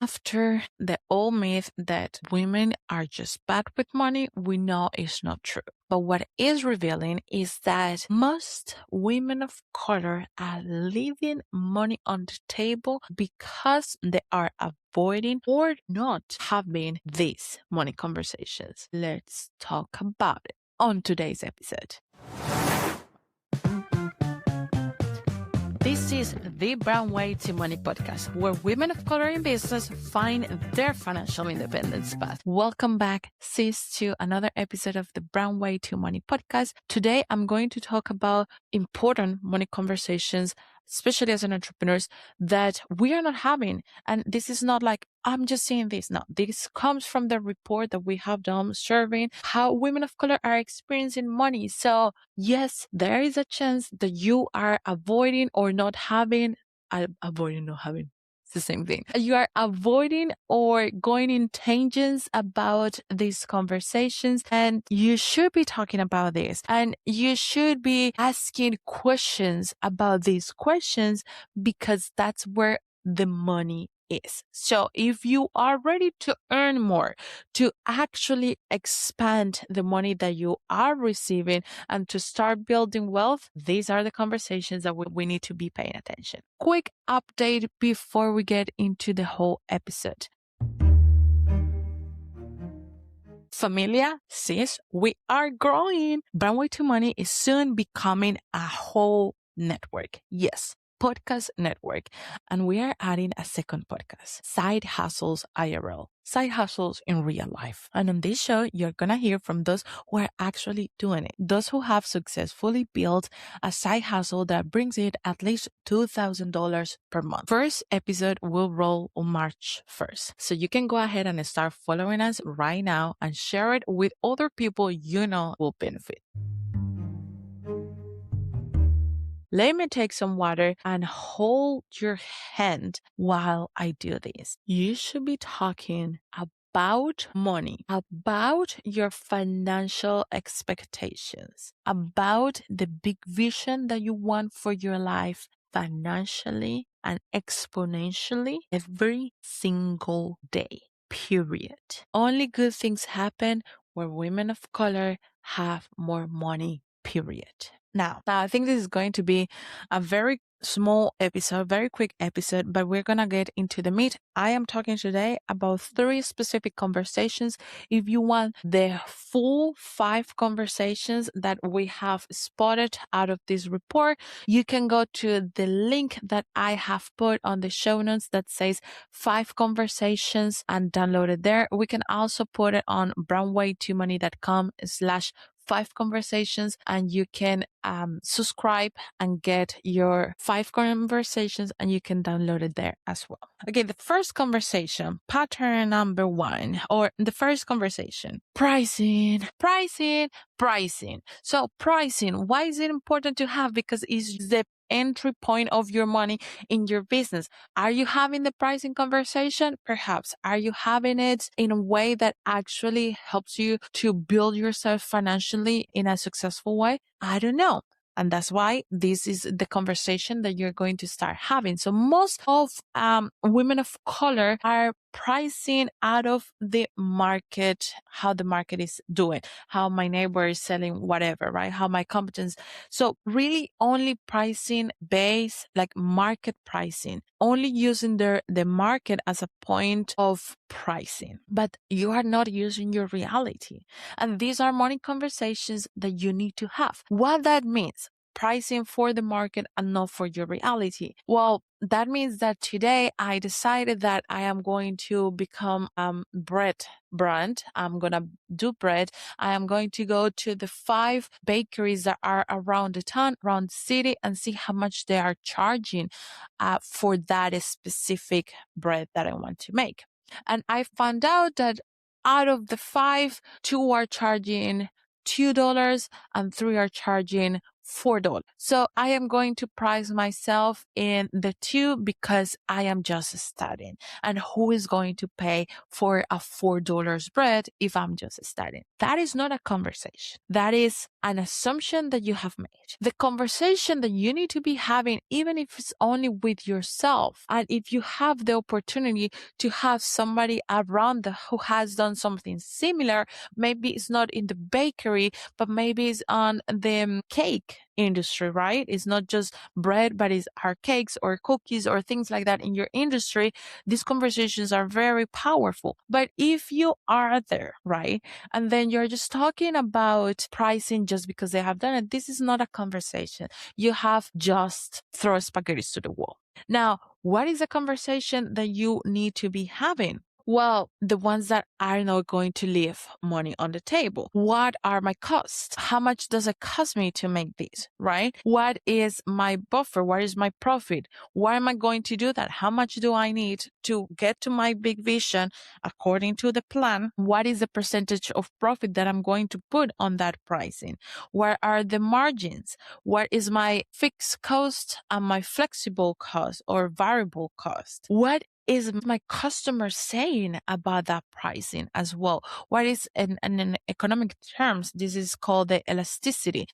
After the old myth that women are just bad with money, we know it's not true. But what is revealing is that most women of color are leaving money on the table because they are avoiding or not having these money conversations. Let's talk about it on today's episode. This is the Brown Way to Money podcast, where women of color in business find their financial independence path. Welcome back, sis, to another episode of the Brown Way to Money podcast. Today, I'm going to talk about important money conversations, especially as an entrepreneur, that we are not having. And this is not like, I'm just saying this. No, this comes from the report that we have done surveying how women of color are experiencing money. So yes, there is a chance that you are avoiding or not having, it's the same thing. You are avoiding or going in tangents about these conversations, and you should be talking about this, and you should be asking questions about these questions because that's where the money is. So if you are ready to earn more, to actually expand the money that you are receiving and to start building wealth, these are the conversations that we need to be paying attention. Quick update before we get into the whole episode. Familia, sis, we are growing. Brown Way to Money is soon becoming a whole network. Yes, podcast network. And we are adding a second podcast, Side Hustles IRL, Side Hustles in Real Life. And on this show, you're going to hear from those who are actually doing it, those who have successfully built a side hustle that brings in at least $2,000 per month. First episode will roll on March 1st. So you can go ahead and start following us right now and share it with other people you know will benefit. Let me take some water and hold your hand while I do this. You should be talking about money, about your financial expectations, about the big vision that you want for your life financially and exponentially every single day, period. Only good things happen where women of color have more money, period. Now, I think this is going to be a very small episode, very quick episode, but we're going to get into the meat. I am talking today about 3 specific conversations. If you want the full 5 conversations that we have spotted out of this report, you can go to the link that I have put on the show notes that says 5 conversations and download it there. We can also put it on brownway2money.com/5 conversations, and you can subscribe and get your 5 conversations, and you can download it there as well. Okay, the first conversation, pattern number 1, or the first conversation, pricing. So pricing, why is it important to have? Because it's the entry point of your money in your business. Are you having the pricing conversation? Perhaps. Are you having it in a way that actually helps you to build yourself financially in a successful way? I don't know. And that's why this is the conversation that you're going to start having. So most of women of color are pricing out of the market, how the market is doing, how my neighbor is selling whatever, right? How my competence. So really only pricing based, like market pricing, only using the market as a point of pricing, but you are not using your reality. And these are money conversations that you need to have. What that means, pricing for the market and not for your reality. Well, that means that today I decided that I am going to become bread brand. I'm going to do bread. I am going to go to the 5 bakeries that are around the town, around the city, and see how much they are charging for that specific bread that I want to make. And I found out that out of the 5, 2 are charging $2 and 3 are charging $4. So I am going to price myself in the 2 because I am just studying. And who is going to pay for a $4 bread if I'm just studying? That is not a conversation. That is an assumption that you have made. The conversation that you need to be having, even if it's only with yourself, and if you have the opportunity to have somebody around who has done something similar, maybe it's not in the bakery, but maybe it's on the cake industry, right? It's not just bread, but it's our cakes or cookies or things like that in your industry. These conversations are very powerful. But if you are there, right, and then you're just talking about pricing just because they have done it, this is not a conversation. You have just thrown spaghettis to the wall. Now, what is a conversation that you need to be having? Well, the ones that are not going to leave money on the table. What are my costs? How much does it cost me to make this, right? What is my buffer? What is my profit? Why am I going to do that? How much do I need to get to my big vision according to the plan? What is the percentage of profit that I'm going to put on that pricing? Where are the margins? What is my fixed cost and my flexible cost or variable cost? What is my customer saying about that pricing as well? What is in economic terms, this is called the elasticity.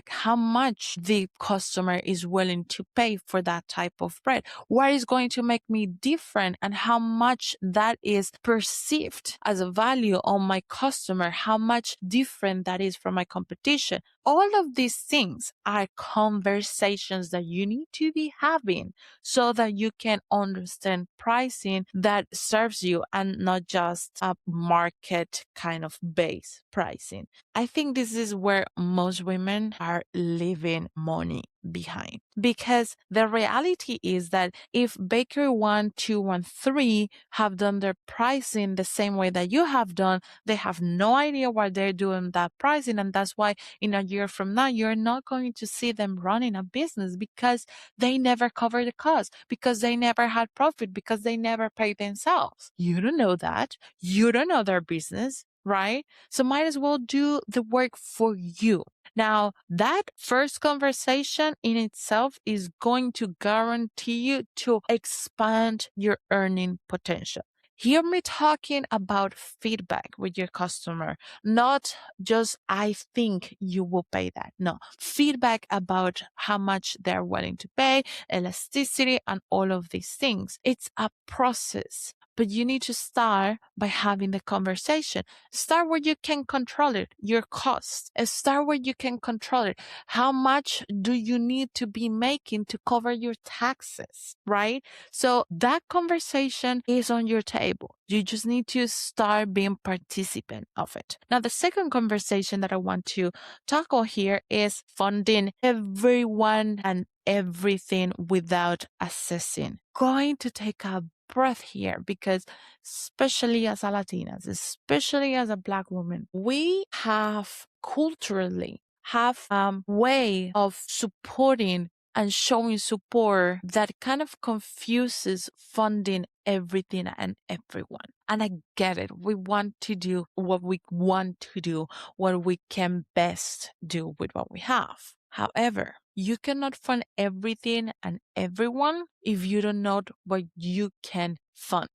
How much the customer is willing to pay for that type of bread? What is going to make me different and how much that is perceived as a value on my customer? How much different that is from my competition? All of these things are conversations that you need to be having so that you can understand pricing that serves you and not just a market kind of base pricing. I think this is where most women are leaving money behind, because the reality is that if bakery 1, 2, and 3 have done their pricing the same way that you have done, they have no idea why they're doing that pricing. And that's why in a year from now, you're not going to see them running a business, because they never cover the cost, because they never had profit, because they never paid themselves. You don't know that. You don't know their business, right? So might as well do the work for you. Now, that first conversation in itself is going to guarantee you to expand your earning potential. Hear me talking about feedback with your customer, not just I think you will pay that. No, feedback about how much they're willing to pay, elasticity, and all of these things. It's a process. But you need to start by having the conversation. Start where you can control it, your costs. Start where you can control it. How much do you need to be making to cover your taxes, right? So that conversation is on your table. You just need to start being participant of it. Now, the second conversation that I want to tackle here is funding everyone and everything without assessing. Going to take a breath here, because especially as a Latinas, especially as a Black woman, we have culturally have a way of supporting and showing support that kind of confuses funding everything and everyone. And I get it. We want to do what we want to do, what we can best do with what we have. However, you cannot fund everything and everyone if you don't know what you can fund.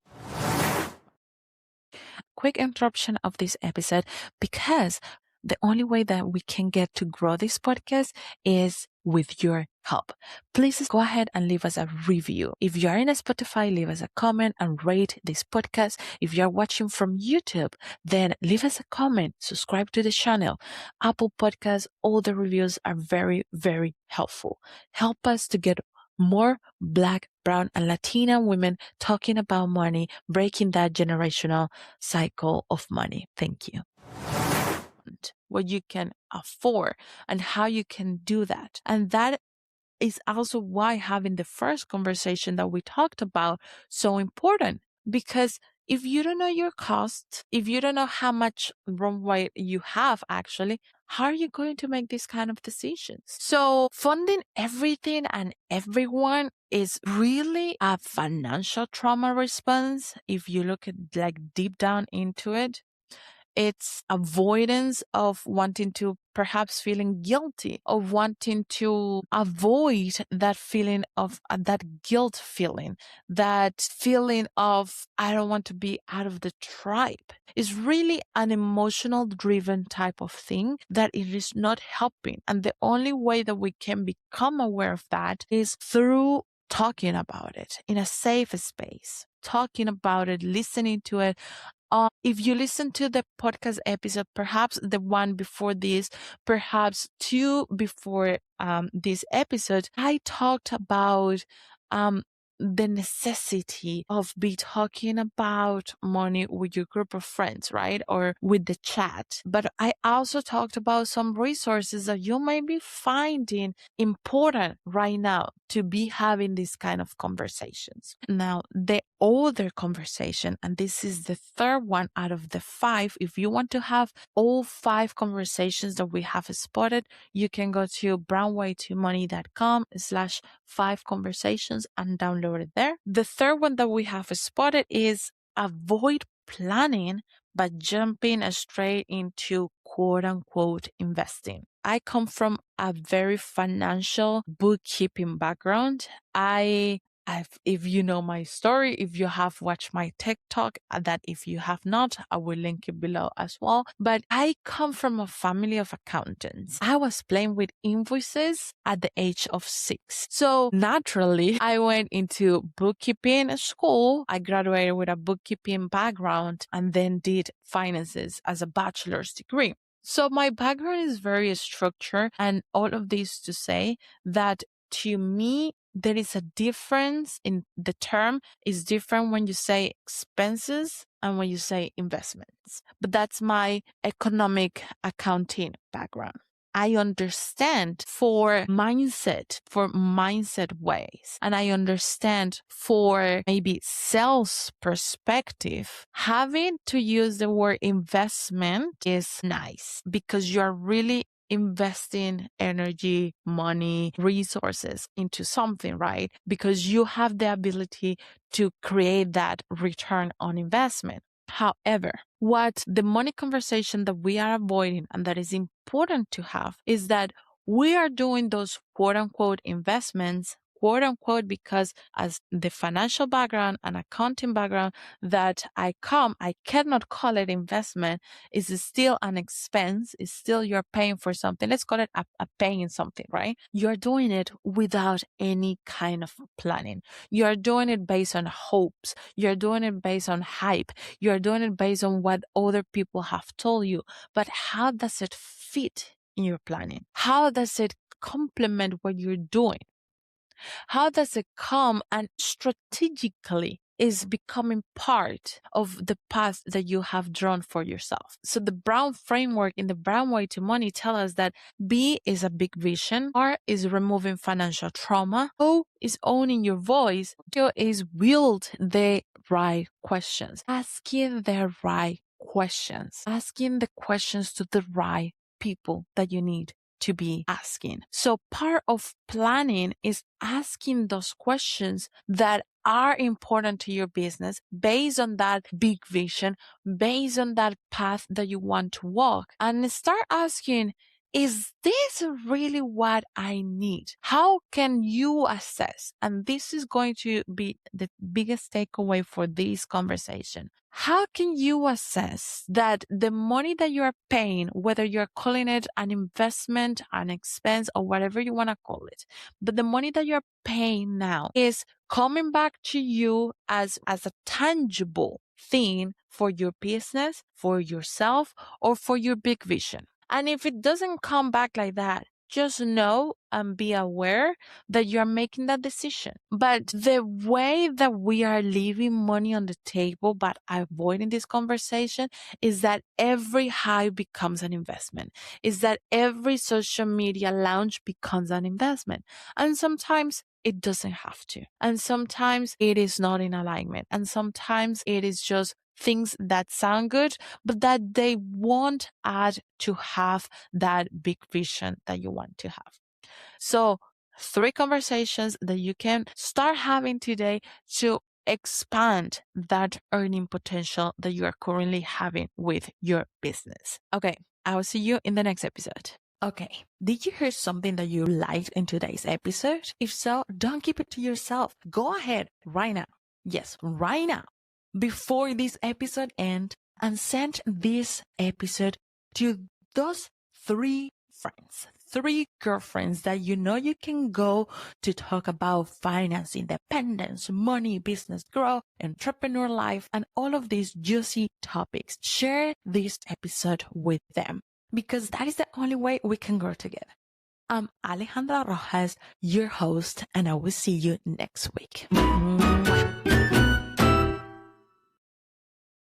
Quick interruption of this episode, because the only way that we can get to grow this podcast is with your help. Please go ahead and leave us a review. If you are in a Spotify, leave us a comment and rate this podcast. If you are watching from YouTube, then leave us a comment, subscribe to the channel. Apple Podcasts, all the reviews are very, very helpful. Help us to get more Black, brown, and Latina women talking about money, breaking that generational cycle of money. Thank you. What you can afford and how you can do that. And that is also why having the first conversation that we talked about so important, because if you don't know your cost, if you don't know how much runway you have actually, how are you going to make these kind of decisions? So funding everything and everyone is really a financial trauma response. If you look at deep down into it, It's avoidance of wanting to perhaps feeling guilty, of wanting to avoid that feeling of that guilt feeling, that feeling of, I don't want to be out of the tribe. It's really an emotional driven type of thing that it is not helping. And the only way that we can become aware of that is through talking about it in a safe space, talking about it, listening to it. If you listen to the podcast episode, perhaps the one before this, perhaps two before this episode, I talked about the necessity of be talking about money with your group of friends, right? Or with the chat. But I also talked about some resources that you might be finding important right now to be having these kind of conversations. Now, the other conversation, and this is the third one out of the 5, if you want to have all 5 conversations that we have spotted, you can go to brownwaytomoney.com/5 conversations and download it there. The third one that we have spotted is avoid planning by jumping straight into quote unquote investing. I come from a very financial bookkeeping background. If you know my story, if you have watched my TikTok, that if you have not, I will link it below as well. But I come from a family of accountants. I was playing with invoices at the age of 6. So naturally, I went into bookkeeping school. I graduated with a bookkeeping background and then did finances as a bachelor's degree. So my background is very structured, and all of this to say that to me, there is a difference in the term is different when you say expenses and when you say investments. But that's my economic accounting background. I understand for mindset ways, and I understand for maybe sales perspective, having to use the word investment is nice because you're really investing energy, money, resources into something, right? Because you have the ability to create that return on investment. However, what the money conversation that we are avoiding and that is important to have is that we are doing those quote unquote investments, quote unquote, because as the financial background and accounting background that I cannot call it investment. It's still an expense. It's still you're paying for something. Let's call it a paying something, right? You're doing it without any kind of planning. You're doing it based on hopes. You're doing it based on hype. You're doing it based on what other people have told you. But how does it fit in your planning? How does it complement what you're doing? How does it come and strategically is becoming part of the path that you have drawn for yourself? So the Brown framework in the Brown way to money tell us that B is a big vision, R is removing financial trauma, O is owning your voice, Q is wield the right questions, asking the right questions, asking the questions to the right people that you need to be asking. So part of planning is asking those questions that are important to your business based on that big vision, based on that path that you want to walk, and start asking, is this really what I need? How can you assess? And this is going to be the biggest takeaway for this conversation. How can you assess that the money that you're paying, whether you're calling it an investment, an expense, or whatever you want to call it, but the money that you're paying now is coming back to you as a tangible thing for your business, for yourself, or for your big vision? And if it doesn't come back like that, just know and be aware that you're making that decision. But the way that we are leaving money on the table but avoiding this conversation is that every high becomes an investment, is that every social media launch becomes an investment. And sometimes it doesn't have to. And sometimes it is not in alignment. And sometimes it is just things that sound good, but that they won't add to have that big vision that you want to have. So 3 conversations that you can start having today to expand that earning potential that you are currently having with your business. Okay, I will see you in the next episode. Okay, did you hear something that you liked in today's episode? If so, don't keep it to yourself. Go ahead right now. Yes, right now, before this episode ends, and send this episode to those 3 friends, 3 girlfriends that you know you can go to talk about finance, independence, money, business growth, entrepreneur life, and all of these juicy topics. Share this episode with them because that is the only way we can grow together. I'm Alejandra Rojas, your host, and I will see you next week.